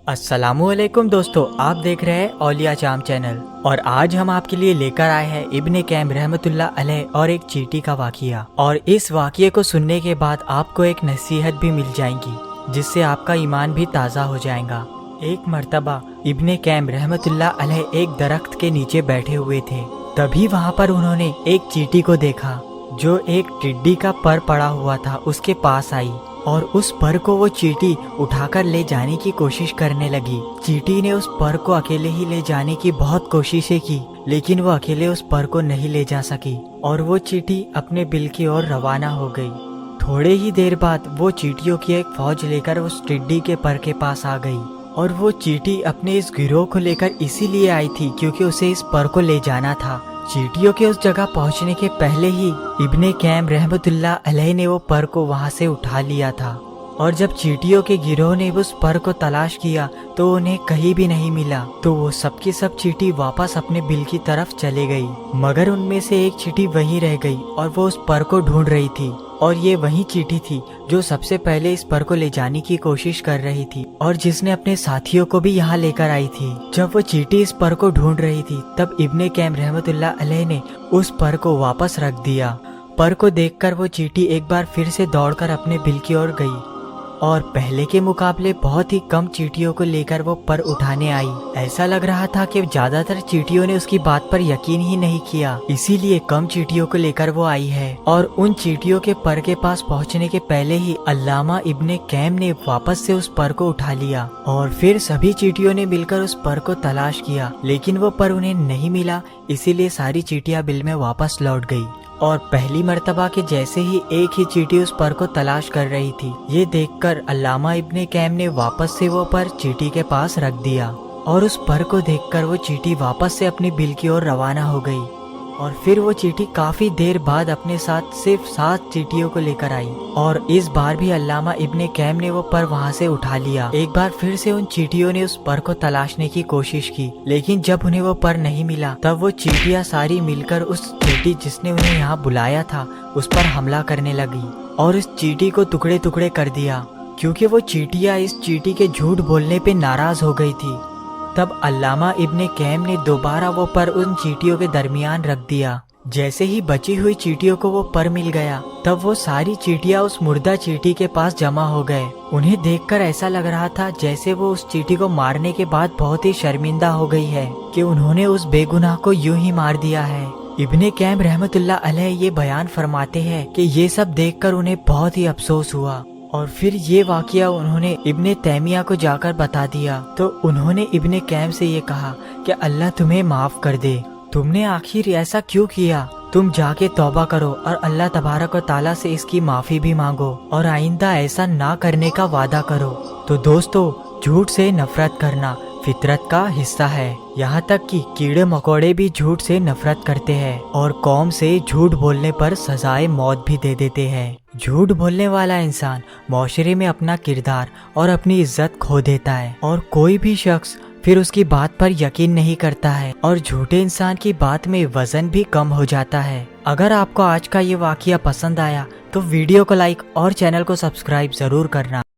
अस्सलामुअलैकुम दोस्तों, आप देख रहे हैं औलिया चाम चैनल और आज हम आपके लिए लेकर आए हैं इब्ने कैम रहमतुल्लाह अलैह और एक चींटी का वाक़िया। और इस वाक़िए को सुनने के बाद आपको एक नसीहत भी मिल जाएगी जिससे आपका ईमान भी ताज़ा हो जाएगा। एक मर्तबा इब्ने कैम रहमतुल्लाह अलैह एक दरख्त के नीचे बैठे हुए थे। तभी वहाँ पर उन्होंने एक चींटी को देखा जो एक टिड्डी का पर पड़ा हुआ था। उसके पास आई और उस पर को वो चींटी उठाकर ले जाने की कोशिश करने लगी। चींटी ने उस पर को अकेले ही ले जाने की बहुत कोशिशें की, लेकिन वो अकेले उस पर को नहीं ले जा सकी और वो चींटी अपने बिल की ओर रवाना हो गई। थोड़े ही देर बाद वो चींटियों की एक फौज लेकर उस टिड्डी के पर के पास आ गई और वो चींटी अपने इस गिरोह को लेकर इसीलिए आई थी क्योंकि उसे इस पर को ले जाना था। चींटियों के उस जगह पहुंचने के पहले ही इब्ने कैम रहमतुल्लाह अलैह ने वो पर को वहां से उठा लिया था। और जब चींटियों के गिरोह ने उस पर को तलाश किया तो उन्हें कहीं भी नहीं मिला, तो वो सबकी सब चींटी वापस अपने बिल की तरफ चले गई। मगर उनमें से एक चींटी वहीं रह गई और वो उस पर को ढूंढ रही थी। और ये वही चींटी थी जो सबसे पहले इस पर को ले जाने की कोशिश कर रही थी और जिसने अपने साथियों को भी यहाँ लेकर आई थी। जब वो चींटी इस पर को ढूंढ रही थी तब इब्ने कैम रहमतुल्लाह अलैह ने उस पर को वापस रख दिया। पर को देखकर वो चींटी एक बार फिर से दौड़कर अपने बिल की ओर गई और पहले के मुकाबले बहुत ही कम चींटियों को लेकर वो पर उठाने आई। ऐसा लग रहा था कि ज्यादातर चींटियों ने उसकी बात पर यकीन ही नहीं किया, इसीलिए कम चींटियों को लेकर वो आई है। और उन चींटियों के पर के पास पहुंचने के पहले ही अल्लामा इब्ने कैम ने वापस से उस पर को उठा लिया और फिर सभी चींटियों ने मिलकर उस पर को तलाश किया, लेकिन वो पर उन्हें नहीं मिला। इसीलिए सारी चींटियां बिल में वापस लौट गई और पहली मर्तबा के जैसे ही एक ही चींटी उस पर को तलाश कर रही थी। ये देखकर अल्लामा इब्ने कैम ने वापस से वो पर चींटी के पास रख दिया और उस पर को देखकर वो चींटी वापस से अपनी बिल की ओर रवाना हो गई। और फिर वो चींटी काफी देर बाद अपने साथ सिर्फ 7 चींटियों को लेकर आई और इस बार भी अल्लामा इब्ने कैम ने वो पर वहाँ से उठा लिया। एक बार फिर से उन चींटियों ने उस पर को तलाशने की कोशिश की, लेकिन जब उन्हें वो पर नहीं मिला तब वो चींटियां सारी मिलकर उस चींटी जिसने उन्हें यहाँ बुलाया था उस पर हमला करने लगी और इस चींटी को टुकड़े टुकड़े कर दिया। क्योंकि वो चींटियां इस चींटी के झूठ बोलने पे नाराज हो गई थी, तब अल्लामा इब्ने कैम ने दोबारा वो पर उन चींटियों के दरमियान रख दिया। जैसे ही बची हुई चींटियों को वो पर मिल गया तब वो सारी चींटियां उस मुर्दा चींटी के पास जमा हो गए। उन्हें देखकर ऐसा लग रहा था जैसे वो उस चींटी को मारने के बाद बहुत ही शर्मिंदा हो गई है कि उन्होंने उस बेगुनाह को यूं ही मार दिया है। इब्ने कैम रहमतुल्लाह अलैह ये बयान फरमाते हैं कि ये सब देखकर उन्हें बहुत ही अफसोस हुआ और फिर ये वाक़या उन्होंने इब्ने तैमिया को जाकर बता दिया। तो उन्होंने इब्ने कैम से ये कहा कि अल्लाह तुम्हें माफ कर दे, तुमने आखिर ऐसा क्यों किया? तुम जाके तौबा करो और अल्लाह तबारक व ताला से इसकी माफी भी मांगो और आइंदा ऐसा ना करने का वादा करो। तो दोस्तों, झूठ से नफरत करना फितरत का हिस्सा है। यहाँ तक कि कीड़े मकोड़े भी झूठ से नफरत करते हैं और कौम से झूठ बोलने पर सजाए मौत भी दे देते हैं। झूठ बोलने वाला इंसान माशरे में अपना किरदार और अपनी इज्जत खो देता है और कोई भी शख्स फिर उसकी बात पर यकीन नहीं करता है और झूठे इंसान की बात में वजन भी कम हो जाता है। अगर आपको आज का ये वाक़या पसंद आया तो वीडियो को लाइक और चैनल को सब्सक्राइब जरूर करना।